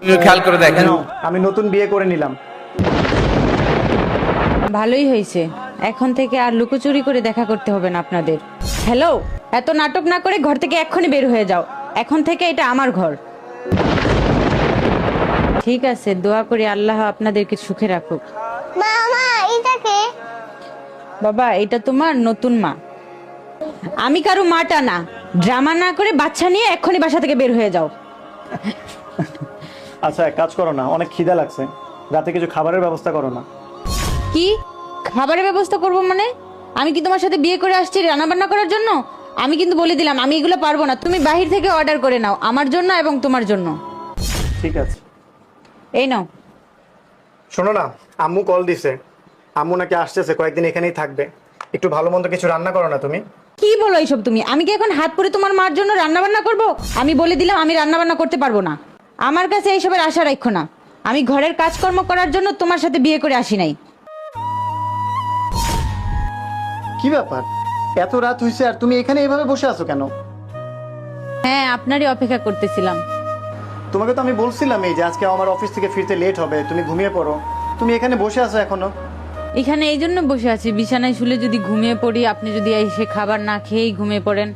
খেয়াল করে দেখেন, আমি নতুন বিয়ে করে নিলাম। ভালোই হয়েছে, এখন থেকে আর লুকোচুরি করে দেখা করতে হবে না আপনাদের। হ্যালো, এত নাটক না করে ঘর থেকে এক্ষুনি বের হয়ে যাও। এখন থেকে এটা আমার ঘর। ঠিক আছে, দোয়া করি আল্লাহ আপনাদেরকে সুখে রাখুক। মামা এটাকে বাবা, এটা তোমার নতুন মা। আমি কারো মাটা না। ড্রামা না করে বাচ্চা নিয়ে এক্ষুনি বাসা থেকে বের হয়ে যাও। আচ্ছা এক কাজ করো না, অনেক খিদা লাগছে, রাতে কিছু খাবারের ব্যবস্থা করো না। কি খাবারের ব্যবস্থা করব মানে? আমি কি তোমার সাথে বিয়ে করে আসছি রান্না বান্না করার জন্য? আমি কিন্তু বলে দিলাম আমি এগুলো পারবো না। তুমি বাহির থেকে অর্ডার করে নাও, আমার জন্য এবং তোমার জন্য। ঠিক আছে। এই নাও। শোনো না, আম্মু কল দিছে, আম্মু নাকি আসতেছে, কয়েকদিন এখানেই থাকবে। একটু ভালো মন্দ কিছু রান্না করো না তুমি। কি বলো এইসব তুমি? আমি কি এখন হাত পুড়ে তোমার মার জন্য রান্না বান্না করব? আমি বলে দিলাম আমি রান্না বান্না করতে পারবো না। আমার কাছে এইসবের আশা রাখো না। আমি ঘরের কাজকর্ম করার জন্য তোমার সাথে বিয়ে করে আসি নাই। কি ব্যাপার, এত রাত হয়েছে আর তুমি এখানে এভাবে বসে আছো কেন? হ্যাঁ, আপনারই অপেক্ষা করতেছিলাম। তোমাকে তো আমি বলছিলাম এই যে আজকে আমার অফিস থেকে ফিরতে লেট হবে, তুমি ঘুমিয়ে পড়ো। তুমি এখানে বসে আছো এখনো। এখানে এই জন্য বসে আছি, বিছানায় শুলে যদি ঘুমিয়ে পড়ি, আপনি যদি এসে খাবার না খেয়েই ঘুমিয়ে পড়েন।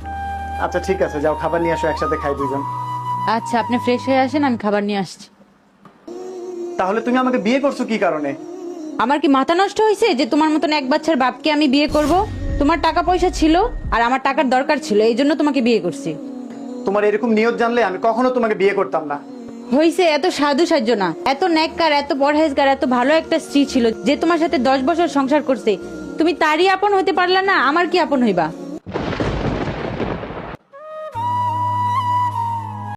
আচ্ছা ঠিক আছে, যাও খাবার নিয়ে আসো, একসাথে খাই দুজন। আচ্ছা, আপনি ফ্রেশ হয়ে আসেন, আমি খাবার নিয়ে আসছি। তাহলে তুমি আমাকে বিয়ে করছো কি কারণে? আমার কি মাথা নষ্ট হয়েছে যে তোমার মতন এক বাচ্চার বাপকে আমি বিয়ে করব? তোমার টাকা পয়সা ছিল আর আমার টাকার দরকার ছিল, এই জন্য তোমাকে বিয়ে করছি। তোমার এরকম নিয়ত জানলে আমি কখনো তোমাকে বিয়ে করতাম না। হয়েছে, এত সাধু সাধ্য না, এত নেককার, এত পরহেজগার, এত ভালো একটা স্ত্রী ছিল যে তোমার সাথে 10 বছর সংসার করছে। তুমি তারই আপন হতে পারলা না, আমার কি আপন হইবা?